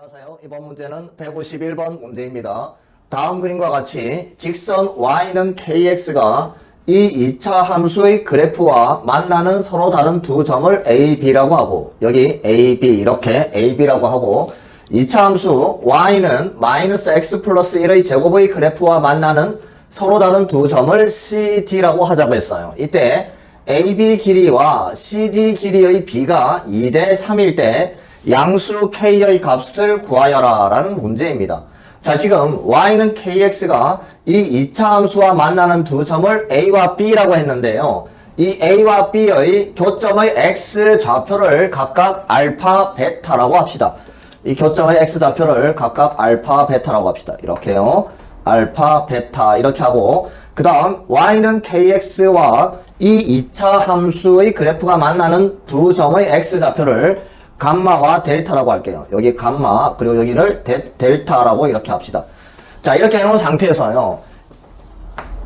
안녕하세요. 이번 문제는 151번 문제입니다. 다음 그림과 같이 직선 y는 kx가 이 2차 함수의 그래프와 만나는 서로 다른 두 점을 a, b라고 하고 여기 a, b 이렇게 a, b라고 하고 2차 함수 y는 마이너스 x 플러스 1의 제곱의 그래프와 만나는 서로 다른 두 점을 c, d라고 하자고 했어요. 이때 AB 길이와 CD 길이의 b가 2대 3일 때 양수 k의 값을 구하여라 라는 문제입니다. 자, 지금 y는 kx가 이 2차 함수와 만나는 두 점을 a와 b라고 했는데요. 이 a와 b의 교점의 x 좌표를 각각 알파, 베타라고 합시다. 이 교점의 x 좌표를 각각 알파, 베타라고 합시다. 이렇게요. 알파, 베타 이렇게 하고 그 다음 y는 kx와 이 2차 함수의 그래프가 만나는 두 점의 x 좌표를 감마와 델타라고 할게요. 여기 감마 그리고 여기를 델타라고 이렇게 합시다. 자, 이렇게 해놓은 상태에서요.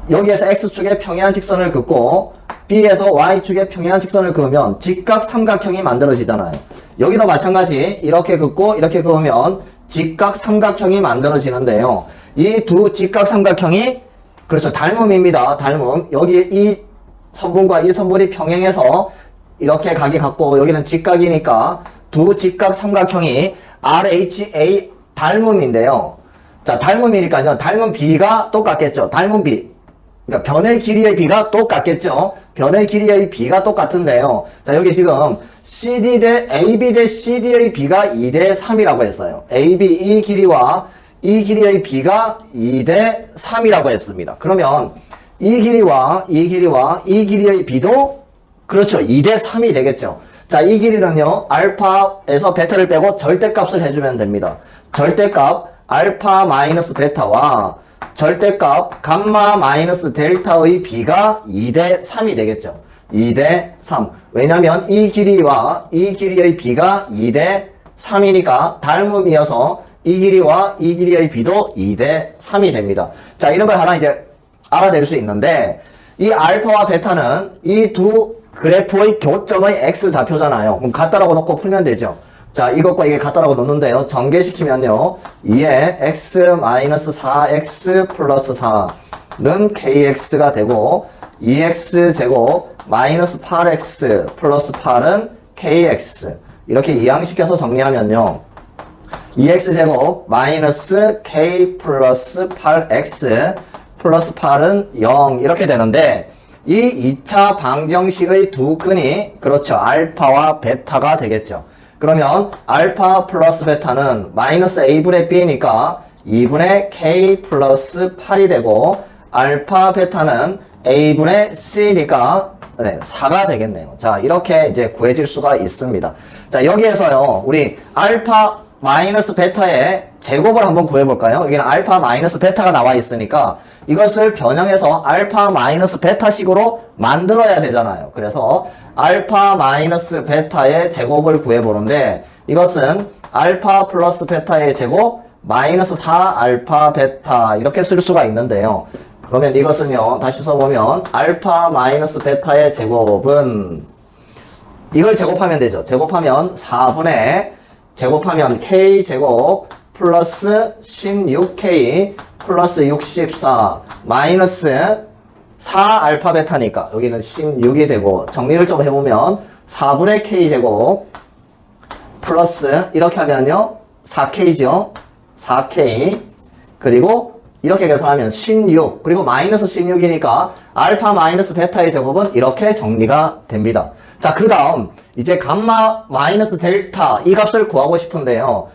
여기에서 x축에 평행한 직선을 긋고 b에서 y축에 평행한 직선을 그으면 직각 삼각형이 만들어지잖아요. 여기도 마찬가지 이렇게 긋고 이렇게 그으면 직각 삼각형이 만들어지는데요. 이 두 직각 삼각형이 그렇죠. 닮음입니다. 닮음. 여기 이 선분과 이 선분이 평행해서 이렇게 각이 같고 여기는 직각이니까 두 직각 삼각형이 RHA 닮음인데요. 자, 닮음이니까요. 닮음 B가 똑같겠죠. 닮음 B. 그러니까 변의 길이의 B가 똑같겠죠. 변의 길이의 B가 똑같은데요. 자, 여기 지금 CD 대 AB 대 CD의 B가 2대 3이라고 했어요. AB 이 길이와 이 길이의 B가 2대 3이라고 했습니다. 그러면 이 길이와 이 길이와 이 길이의 B도 그렇죠. 2대 3이 되겠죠. 자, 이 길이는요. 알파에서 베타를 빼고 절대값을 해주면 됩니다. 절대값 알파 마이너스 베타와 절대값 감마 마이너스 델타의 B가 2대 3이 되겠죠. 2대 3. 왜냐면 이 길이와 이 길이의 B가 2대 3이니까 닮음이어서 이 길이와 이 길이의 B도 2대 3이 됩니다. 자, 이런 걸 하나 이제 알아낼 수 있는데 이 알파와 베타는 이 두 그래프의 교점의 x 좌표잖아요. 그럼 같다라고 놓고 풀면 되죠. 자, 이것과 이게 같다라고 놓는데요. 전개시키면요. 2에 x-4x 플러스 4는 kx가 되고 2x 제곱 마이너스 8x 플러스 8은 kx 이렇게 이항시켜서 정리하면요. 2x 제곱 마이너스 k 플러스 8x 플러스 8은 0 이렇게 되는데 이 2차 방정식의 두 근이 그렇죠. 알파와 베타가 되겠죠. 그러면 알파 플러스 베타는 마이너스 a분의 b니까 2분의 k 플러스 8이 되고 알파 베타는 a분의 c니까 4가 되겠네요. 자, 이렇게 이제 구해질 수가 있습니다. 자, 여기에서요. 우리 알파 마이너스 베타의 제곱을 한번 구해볼까요? 여기는 알파 마이너스 베타가 나와 있으니까 이것을 변형해서 알파 마이너스 베타식으로 만들어야 되잖아요. 그래서 알파 마이너스 베타의 제곱을 구해보는데 이것은 알파 플러스 베타의 제곱 마이너스 4 알파 베타 이렇게 쓸 수가 있는데요. 그러면 이것은요. 다시 써보면 알파 마이너스 베타의 제곱은 이걸 제곱하면 되죠. 제곱하면 4분의 제곱하면 k제곱 플러스 16k 플러스 64 마이너스 4 알파 베타니까 여기는 16이 되고 정리를 좀 해보면 4분의 k제곱 플러스 이렇게 하면요 4k죠. 4k 그리고 이렇게 계산하면 16 그리고 마이너스 16이니까 알파 마이너스 베타의 제곱은 이렇게 정리가 됩니다. 자, 그 다음 이제 감마 마이너스 델타 이 값을 구하고 싶은데요.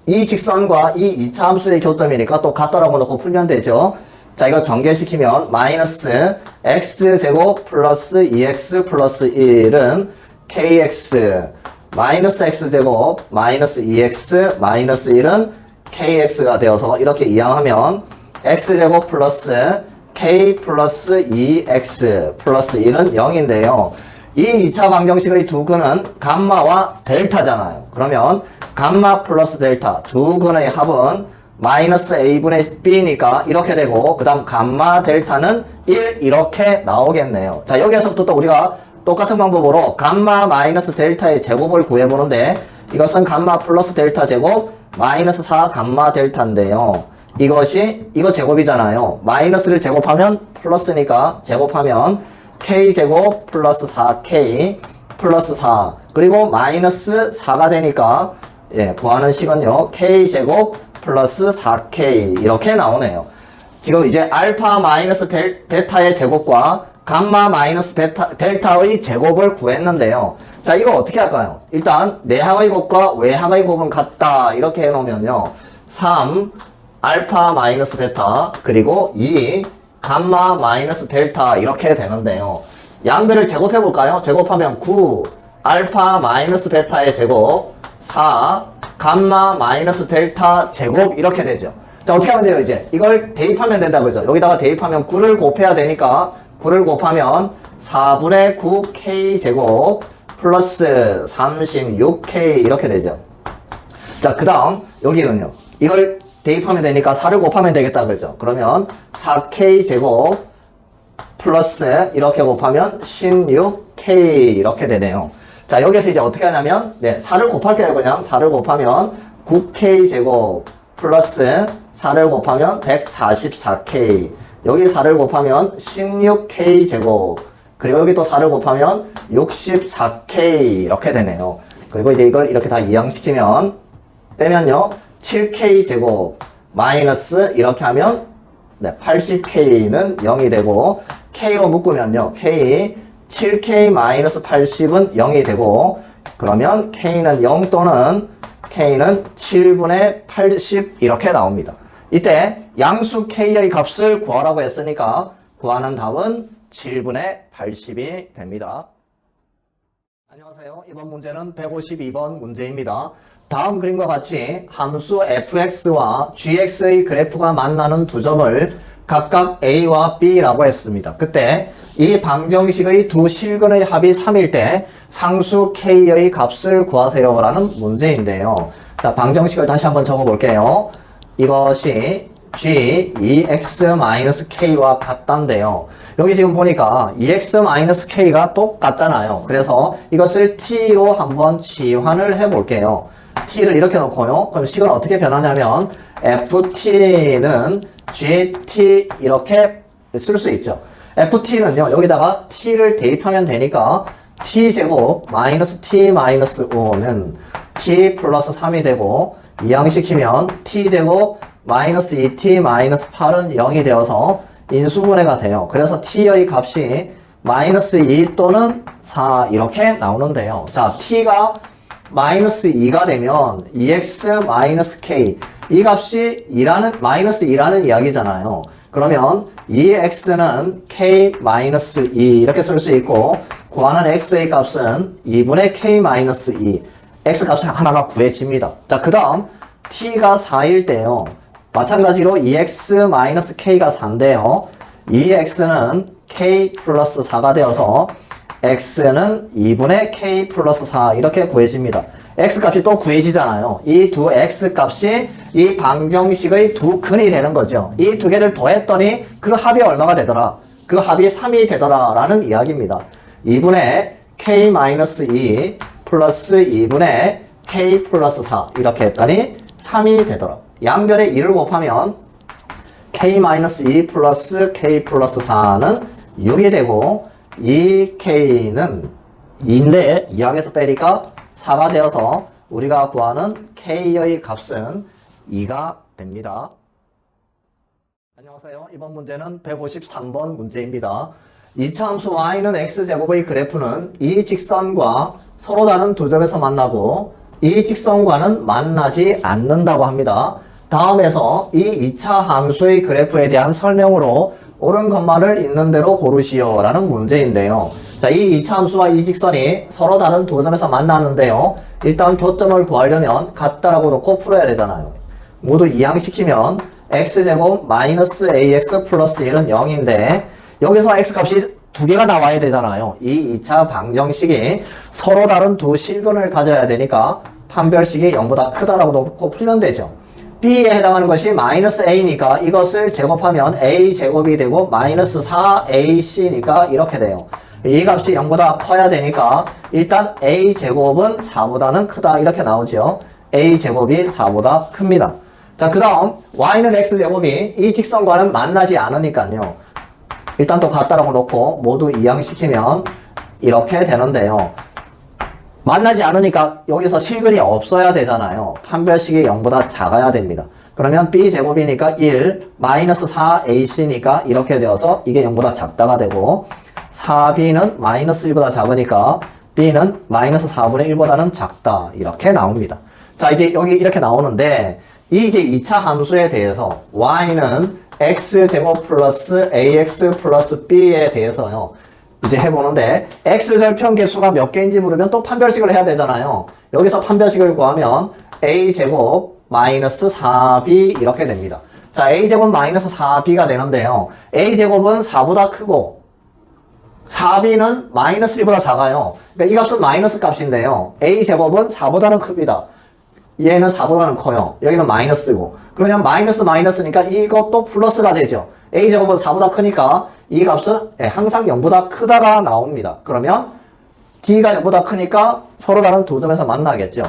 이 직선과 이 2차 함수의 교점이니까 또 같다라고 놓고 풀면 되죠. 자, 이거 전개시키면 마이너스 x제곱 플러스 2x 플러스 1은 kx 마이너스 x제곱 마이너스 2x 마이너스 1은 kx가 되어서 이렇게 이항하면 x제곱 플러스 k 플러스 2x 플러스 1은 0인데요. 이 2차 방정식의 두 근은 감마와 델타잖아요. 그러면 감마 플러스 델타 두 근의 합은 마이너스 a분의 b니까 이렇게 되고 그 다음 감마 델타는 1 이렇게 나오겠네요. 자, 여기에서부터 또 우리가 똑같은 방법으로 감마 마이너스 델타의 제곱을 구해보는데 이것은 감마 플러스 델타 제곱 마이너스 4 감마 델타인데요. 이거 제곱이잖아요. 마이너스를 제곱하면 플러스니까 제곱하면 k제곱 플러스 4k 플러스 4 그리고 마이너스 4가 되니까 구하는 식은요 k제곱 플러스 4k 이렇게 나오네요. 지금 이제 알파 마이너스 베타의 제곱과 감마 마이너스 델타의 제곱을 구했는데요. 자, 이거 어떻게 할까요? 일단 내항의 곱과 외항의 곱은 같다 이렇게 해놓으면요 3 알파 마이너스 베타 그리고 2 감마 마이너스 델타 이렇게 되는데요. 양들을 제곱해 볼까요? 제곱하면 9 알파 마이너스 베타의 제곱 4 감마 마이너스 델타 제곱 이렇게 되죠. 자, 어떻게 하면 돼요? 이제 이걸 대입하면 된다 그죠? 여기다가 대입하면 9를 곱해야 되니까 9를 곱하면 4분의 9k 제곱 플러스 36k 이렇게 되죠. 자, 그 다음 여기는요 이걸 대입하면 되니까 4를 곱하면 되겠다 그죠? 그러면 4k 제곱 플러스 이렇게 곱하면 16k 이렇게 되네요. 자, 여기서 이제 어떻게 하냐면 4를 곱할게요. 그냥 4를 곱하면 9k 제곱 플러스 4를 곱하면 144k 여기 4를 곱하면 16k 제곱 그리고 여기 또 4를 곱하면 64k 이렇게 되네요. 그리고 이제 이걸 이렇게 다 이항시키면 빼면요 7k 제곱 마이너스 이렇게 하면 80k는 0이 되고 k로 묶으면요 k 7k 마이너스 80은 0이 되고 그러면 k는 0 또는 k는 7분의 80 이렇게 나옵니다. 이때 양수 k의 값을 구하라고 했으니까 구하는 답은 7분의 80이 됩니다. 안녕하세요. 이번 문제는 152번 문제입니다. 다음 그림과 같이 함수 fx와 gx의 그래프가 만나는 두 점을 각각 a와 b라고 했습니다. 그때 이 방정식의 두 실근의 합이 3일 때 상수 k의 값을 구하세요 라는 문제인데요. 자, 방정식을 다시 한번 적어볼게요. 이것이 g 2x-k와 같단데요. 여기 지금 보니까 2x-k가 똑같잖아요. 그래서 이것을 t로 한번 치환을 해볼게요. t를 이렇게 놓고요. 그럼 식은 어떻게 변하냐면 ft는 gt 이렇게 쓸 수 있죠. ft는요 여기다가 t를 대입하면 되니까 t제곱 마이너스 t 마이너스 5는 t 플러스 3이 되고 이항시키면 t제곱 마이너스 2t 마이너스 8은 0이 되어서 인수분해가 돼요. 그래서 t의 값이 마이너스 2 또는 4 이렇게 나오는데요. 자, t가 마이너스 2가 되면 2x 마이너스 k 이 값이 마이너스 2라는 이야기잖아요. 그러면 2x는 k 마이너스 2 이렇게 쓸 수 있고 구하는 x의 값은 2분의 k 마이너스 2 x 값이 하나가 구해집니다. 자, 그 다음 t가 4일 때요. 마찬가지로 2x 마이너스 k가 4인데요. 2x는 k 플러스 4가 되어서 x는 2분의 k 플러스 4 이렇게 구해집니다. x 값이 또 구해지잖아요. 이 두 x 값이 이 방정식의 두 근이 되는 거죠. 이 두 개를 더했더니 그 합이 얼마가 되더라? 그 합이 3이 되더라 라는 이야기입니다. 2분의 k 마이너스 2 플러스 2분의 k 플러스 4 이렇게 했더니 3이 되더라. 양변에 2를 곱하면 k 마이너스 2 플러스 k 플러스 4는 6이 되고 2k는 2인데 2항에서 빼니까 4가 되어서 우리가 구하는 k의 값은 2가 됩니다. 안녕하세요. 이번 문제는 153번 문제입니다. 이차함수 y는 x제곱의 그래프는 이 직선과 서로 다른 두 점에서 만나고 이 직선과는 만나지 않는다고 합니다. 다음에서 이 2차 함수의 그래프에 대한 설명으로 옳은 것만을 있는 대로 고르시오 라는 문제인데요. 자, 이 2차 함수와 이 직선이 서로 다른 두 점에서 만나는데요. 일단 교점을 구하려면 같다라고 놓고 풀어야 되잖아요. 모두 이항시키면 x제곱 마이너스 ax 플러스 1은 0인데 여기서 x값이 두 개가 나와야 되잖아요. 이 2차 방정식이 서로 다른 두 실근을 가져야 되니까 판별식이 0보다 크다라고 놓고 풀면 되죠. b에 해당하는 것이 마이너스 a니까 이것을 제곱하면 a제곱이 되고 마이너스 4ac니까 이렇게 돼요. 이 값이 0보다 커야 되니까 일단 a제곱은 4보다는 크다 이렇게 나오죠. a제곱이 4보다 큽니다. 자, 그 다음 y는 x제곱이 이 직선과는 만나지 않으니까요. 일단 또 같다라고 놓고 모두 이항시키면 이렇게 되는데요. 만나지 않으니까 여기서 실근이 없어야 되잖아요. 판별식이 0보다 작아야 됩니다. 그러면 b제곱이니까 1, 마이너스 4ac니까 이렇게 되어서 이게 0보다 작다가 되고 4b는 마이너스 1보다 작으니까 b는 마이너스 4분의 1보다는 작다. 이렇게 나옵니다. 자, 이제 여기 이렇게 나오는데 이 이제 2차 함수에 대해서 y는 x제곱 플러스 ax 플러스 b에 대해서요. 이제 해보는데 x절편 개수가 몇 개인지 물으면 또 판별식을 해야 되잖아요. 여기서 판별식을 구하면 a제곱 마이너스 4b 이렇게 됩니다. 자, a제곱 마이너스 4b가 되는데요. a제곱은 4보다 크고 4b는 마이너스 1보다 작아요. 그러니까 이 값은 마이너스 값인데요. a제곱은 4보다는 큽니다. 얘는 4보다는 커요. 여기는 마이너스고. 그러면 마이너스니까 이것도 플러스가 되죠. a제곱은 4보다 크니까 이 값은 항상 0보다 크다가 나옵니다. 그러면 d가 0보다 크니까 서로 다른 두 점에서 만나겠죠.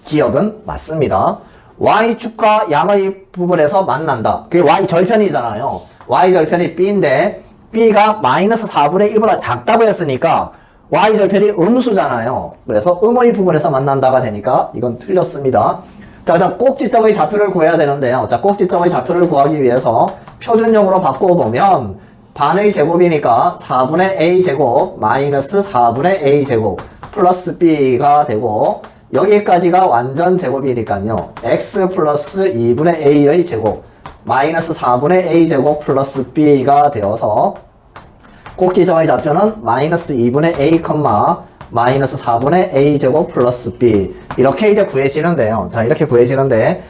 기억은 맞습니다. y축과 양의 부분에서 만난다. 그게 y절편이잖아요. y절편이 b인데 b가 마이너스 4분의 1보다 작다고 했으니까 y절편이 음수잖아요. 그래서 음의 부분에서 만난다가 되니까 이건 틀렸습니다. 자, 그다음 꼭지점의 좌표를 구해야 되는데요. 자, 꼭지점의 좌표를 구하기 위해서 표준형으로 바꿔보면 반의 제곱이니까 4분의 a제곱 마이너스 4분의 a제곱 플러스 b가 되고 여기까지가 완전 제곱이니까요. x 플러스 2분의 a의 제곱 마이너스 4분의 a제곱 플러스 b가 되어서 꼭지점의 좌표는 마이너스 2분의 a, 마이너스 4분의 a제곱 플러스 b 이렇게 이제 구해지는데요. 자, 이렇게 구해지는데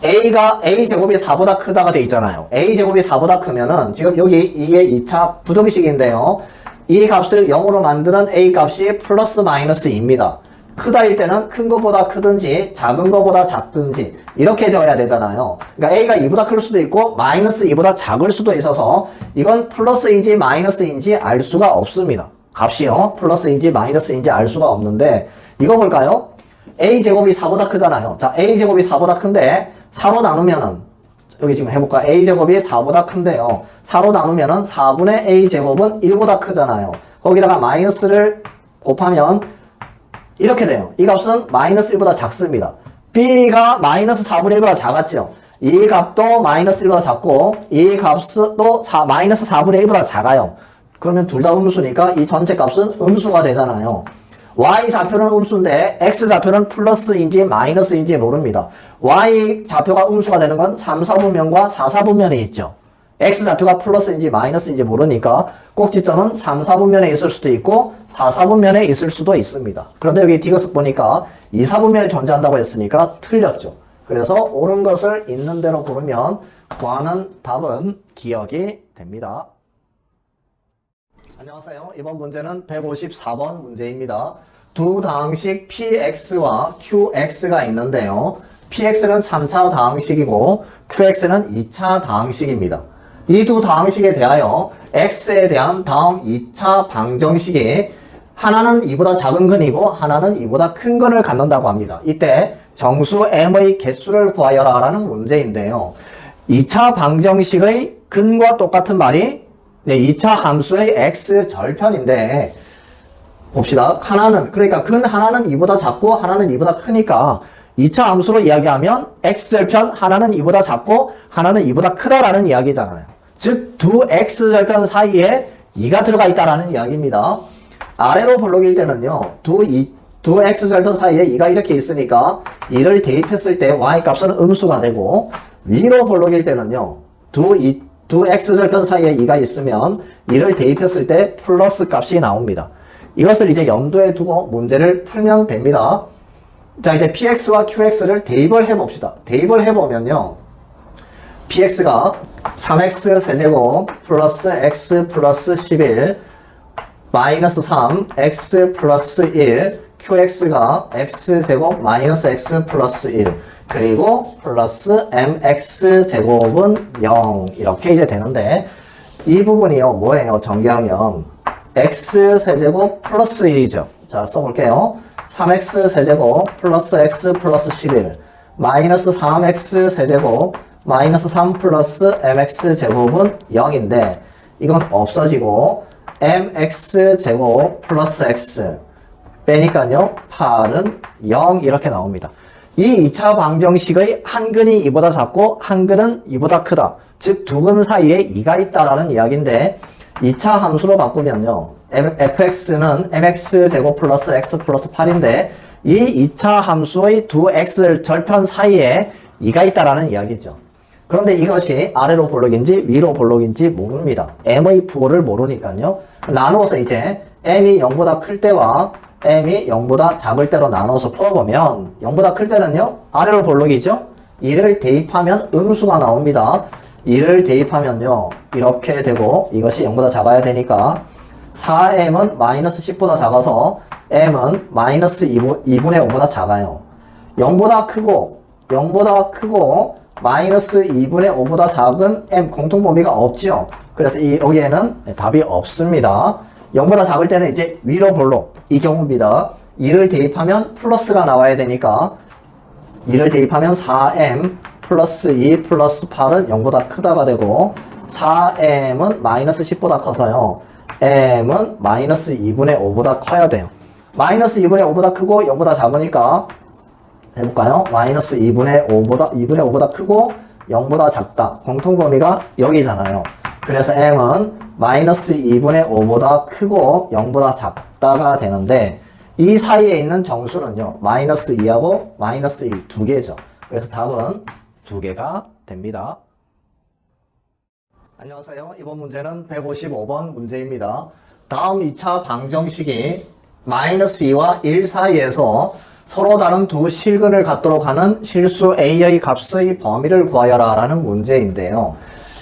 a제곱이 4보다 크다가 돼 있잖아요. a제곱이 4보다 크면은 지금 여기 이게 2차 부등식인데요. 이 값을 0으로 만드는 a 값이 플러스 마이너스 2입니다. 크다일 때는 큰 것보다 크든지 작은 것보다 작든지 이렇게 되어야 되잖아요. 그러니까 a가 2보다 클 수도 있고 마이너스 2보다 작을 수도 있어서 이건 플러스인지 마이너스인지 알 수가 없습니다. 값이요. 플러스인지 마이너스인지 알 수가 없는데 이거 볼까요? a제곱이 4보다 크잖아요. 자, a제곱이 4보다 큰데 4로 나누면은 여기 지금 해볼까? a제곱이 4보다 큰데요. 4로 나누면은 4분의 a제곱은 1보다 크잖아요. 거기다가 마이너스를 곱하면 이렇게 돼요. 이 값은 마이너스 1보다 작습니다. b가 마이너스 4분의 1보다 작았죠. 이 값도 마이너스 1보다 작고 이 값도 마이너스 4분의 1보다 작아요. 그러면 둘 다 음수니까 이 전체 값은 음수가 되잖아요. y좌표는 음수인데 x좌표는 플러스인지 마이너스인지 모릅니다. y좌표가 음수가 되는 건 3, 4분면과 4, 4분면에 있죠. x좌표가 플러스인지 마이너스인지 모르니까 꼭지점은 3, 4분면에 있을 수도 있고 4, 4분면에 있을 수도 있습니다. 그런데 여기 D것을 보니까 2, 4분면에 존재한다고 했으니까 틀렸죠. 그래서 옳은 것을 있는 대로 고르면 구하는 답은 기억이 됩니다. 안녕하세요. 이번 문제는 154번 문제입니다. 두 다항식 px와 qx가 있는데요. px는 3차 다항식이고 qx는 2차 다항식입니다. 이 두 다항식에 대하여 x에 대한 다음 2차 방정식이 하나는 2보다 작은 근이고 하나는 2보다 큰 근을 갖는다고 합니다. 이때 정수 m의 개수를 구하여라 라는 문제인데요. 2차 방정식의 근과 똑같은 말이 2차 함수의 x절편인데 봅시다. 그러니까 근 하나는 2보다 작고 하나는 2보다 크니까 2차 함수로 이야기하면 x절편 하나는 2보다 작고 하나는 2보다 크다라는 이야기잖아요. 즉 두 x절편 사이에 2가 들어가 있다라는 이야기입니다. 아래로 볼록일 때는요. 두 x절편 사이에 2가 이렇게 있으니까 2를 대입했을 때 y값은 음수가 되고 위로 볼록일 때는요. 두 x절편 사이에 2가 있으면 2를 대입했을 때 플러스 값이 나옵니다. 이것을 이제 염두에 두고 문제를 풀면 됩니다. 자, 이제 px와 qx를 대입을 해봅시다. 대입을 해보면요. px가 3x 세제곱 플러스 x 플러스 11 마이너스 3 x 플러스 1 qx가 x제곱 마이너스 x 플러스 1 그리고 플러스 mx 제곱은 0 이렇게 이제 되는데 이 부분이요 뭐예요? 전개하면 x 세제곱 플러스 1이죠. 자, 써볼게요. 3x 세제곱 플러스 x 플러스 11 마이너스 3x 세제곱 마이너스 3 플러스 mx 제곱은 0인데 이건 없어지고 mx 제곱 플러스 x 빼니까요 8은 0 이렇게 나옵니다. 이 2차 방정식의 한 근이 이보다 작고 한 근은 이보다 크다. 즉 두 근 사이에 2가 있다라는 이야기인데 2차 함수로 바꾸면요 fx는 mx 제곱 플러스 x 플러스 8인데 이 2차 함수의 두 x 절편 사이에 2가 있다라는 이야기죠. 그런데 이것이 아래로 볼록인지 위로 볼록인지 모릅니다. m의 부호를 모르니까요. 나누어서 이제 m이 0보다 클 때와 m이 0보다 작을 때로 나눠서 풀어보면 0보다 클 때는요 아래로 볼록이죠. 2를 대입하면 음수가 나옵니다. 2를 대입하면요 이렇게 되고 이것이 0보다 작아야 되니까 4m은 마이너스 10보다 작아서 m은 마이너스 2분의 5보다 작아요. 0보다 크고 마이너스 2분의 5보다 작은 m 공통범위가 없죠. 그래서 여기에는 답이 없습니다. 0보다 작을 때는 이제 위로 볼록 이 경우입니다. 2를 대입하면 플러스가 나와야 되니까 2를 대입하면 4m 플러스 2 플러스 8은 0보다 크다가 되고 4m은 마이너스 10보다 커서요. m은 마이너스 2분의 5보다 커야 돼요. 마이너스 2분의 5보다 크고 0보다 작으니까 해볼까요? 마이너스 2분의 5보다 크고 0보다 작다. 공통범위가 여기잖아요. 그래서 m은 마이너스 2분의 5보다 크고 0보다 작다가 되는데 이 사이에 있는 정수는요. 마이너스 2하고 마이너스 1 두 개죠. 그래서 답은 두 개가 됩니다. 안녕하세요. 이번 문제는 155번 문제입니다. 다음 2차 방정식이 마이너스 2와 1 사이에서 서로 다른 두 실근을 갖도록 하는 실수 a의 값의 범위를 구하여라 라는 문제인데요.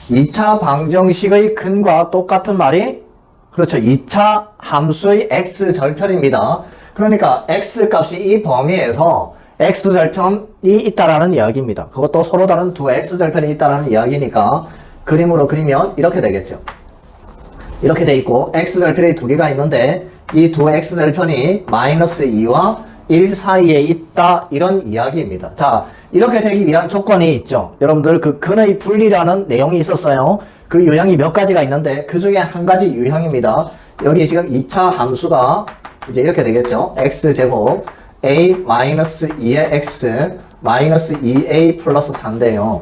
2차 방정식의 근과 똑같은 말이 그렇죠. 2차 함수의 x절편입니다. 그러니까 x값이 이 범위에서 x절편이 있다라는 이야기입니다. 그것도 서로 다른 두 x절편이 있다라는 이야기니까 그림으로 그리면 이렇게 되겠죠. 이렇게 돼 있고 x절편이 두 개가 있는데 이 두 x절편이 마이너스 2와 1 사이에 있다 이런 이야기입니다. 자, 이렇게 되기 위한 조건이 있죠. 여러분들 그 근의 분리라는 내용이 있었어요. 그 유형이 몇 가지가 있는데 그 중에 한 가지 유형입니다. 여기 지금 2차 함수가 이제 이렇게 되겠죠. x제곱 a-2의 x 마이너스 2a 플러스 4인데요.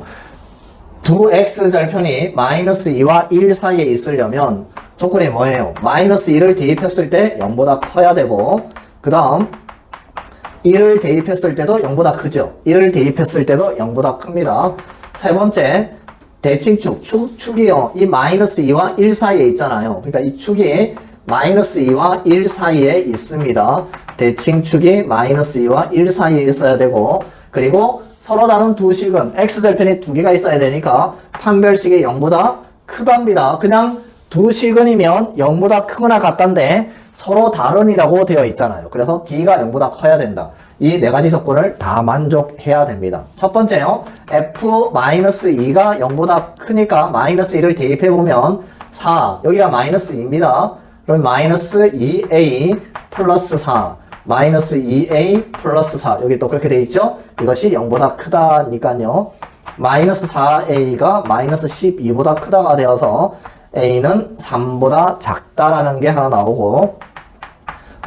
두 x절편이 마이너스 2와 1 사이에 있으려면 조건이 뭐예요? 마이너스 1을 대입했을 때 0보다 커야 되고 그 다음 1을 대입했을 때도 0보다 크죠. 1을 대입했을 때도 0보다 큽니다. 세 번째, 대칭축, 축이요. 이 마이너스 2와 1 사이에 있잖아요. 그러니까 이 축이 마이너스 2와 1 사이에 있습니다. 대칭축이 마이너스 2와 1 사이에 있어야 되고 그리고 서로 다른 두 식은 x절편이 두 개가 있어야 되니까 판별식이 0보다 크답니다. 그냥 두 식은이면 0보다 크거나 같단데 서로 다른이라고 되어 있잖아요. 그래서 D가 0보다 커야 된다. 이 네 가지 조건을 다 만족해야 됩니다. 첫 번째요. F-2가 0보다 크니까 마이너스 1을 대입해보면 4. 여기가 마이너스 2입니다. 그럼 마이너스 2A 플러스 4. 마이너스 2A 플러스 4. 여기 또 그렇게 돼 있죠? 이것이 0보다 크다니까요. 마이너스 4A가 마이너스 12보다 크다가 되어서 A는 3보다 작다라는 게 하나 나오고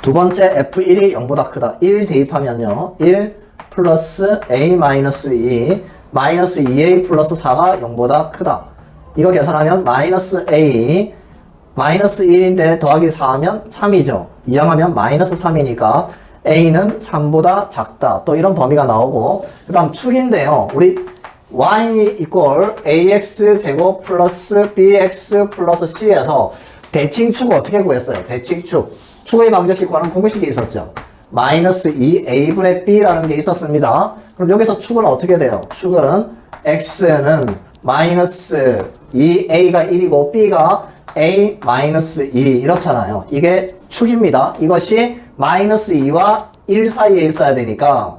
두 번째 F1이 0보다 크다. 1 대입하면요. 1 플러스 A 마이너스 2 마이너스 2A 플러스 4가 0보다 크다. 이거 계산하면 마이너스 A 마이너스 1인데 더하기 4하면 3이죠. 이항하면 마이너스 3이니까 A는 3보다 작다. 또 이런 범위가 나오고 그 다음 축인데요. 우리 y 이퀄 ax 제곱 플러스 bx 플러스 c에서 대칭축 어떻게 구했어요? 대칭축. 축의 방정식 구하는 공식이 있었죠. 마이너스 2a분의 b라는 게 있었습니다. 그럼 여기서 축은 어떻게 돼요? 축은 x는 마이너스 2a가 1이고 b가 a 마이너스 2 이렇잖아요. 이게 축입니다. 이것이 마이너스 2와 1 사이에 있어야 되니까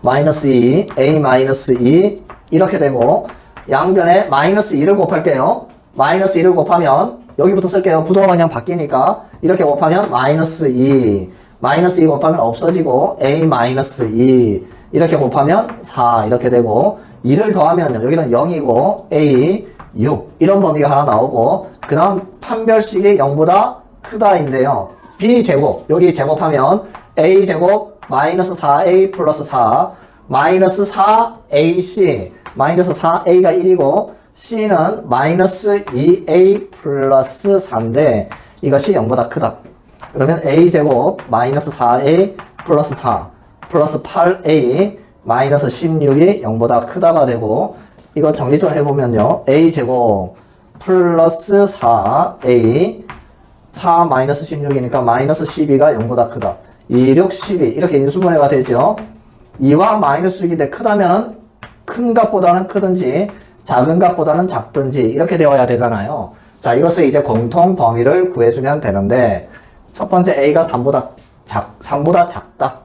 마이너스 2, a 마이너스 2 이렇게 되고 양변에 마이너스 2를 곱할게요. 마이너스 2를 곱하면 여기부터 쓸게요. 부동항 그냥 바뀌니까 이렇게 곱하면 마이너스 2 마이너스 2 곱하면 없어지고 a 마이너스 2 이렇게 곱하면 4 이렇게 되고 2를 더하면 여기는 0이고 a 6 이런 범위가 하나 나오고 그 다음 판별식이 0보다 크다인데요. b제곱 여기 제곱하면 a제곱 마이너스 4a 플러스 4 마이너스 4ac 마이너스 4a가 1이고 c는 마이너스 2a 플러스 4인데 이것이 0보다 크다. 그러면 a제곱 마이너스 4a 플러스 4 플러스 8a 마이너스 16이 0보다 크다가 되고 이거 정리 좀 해보면요. a제곱 플러스 4a 4 마이너스 16이니까 마이너스 12가 0보다 크다. 2, 6, 12 이렇게 인수분해가 되죠. 2와 마이너스 6인데 크다면 큰 값보다는 크든지 작은 값보다는 작든지 이렇게 되어야 되잖아요. 자, 이것을 이제 공통 범위를 구해주면 되는데 첫 번째 a가 3보다 작다.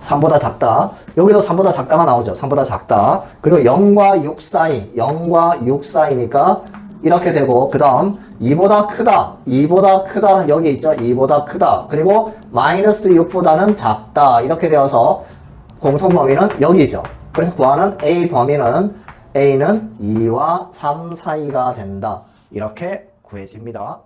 3보다 작다. 여기도 3보다 작다가 나오죠. 3보다 작다. 그리고 0과 6 사이, 0과 6 사이니까 이렇게 되고 그 다음 2보다 크다. 2보다 크다는 여기 있죠. 2보다 크다. 그리고 마이너스 6보다는 작다. 이렇게 되어서 공통 범위는 여기죠. 그래서 구하는 a 범위는 a는 2와 3 사이가 된다. 이렇게 구해집니다.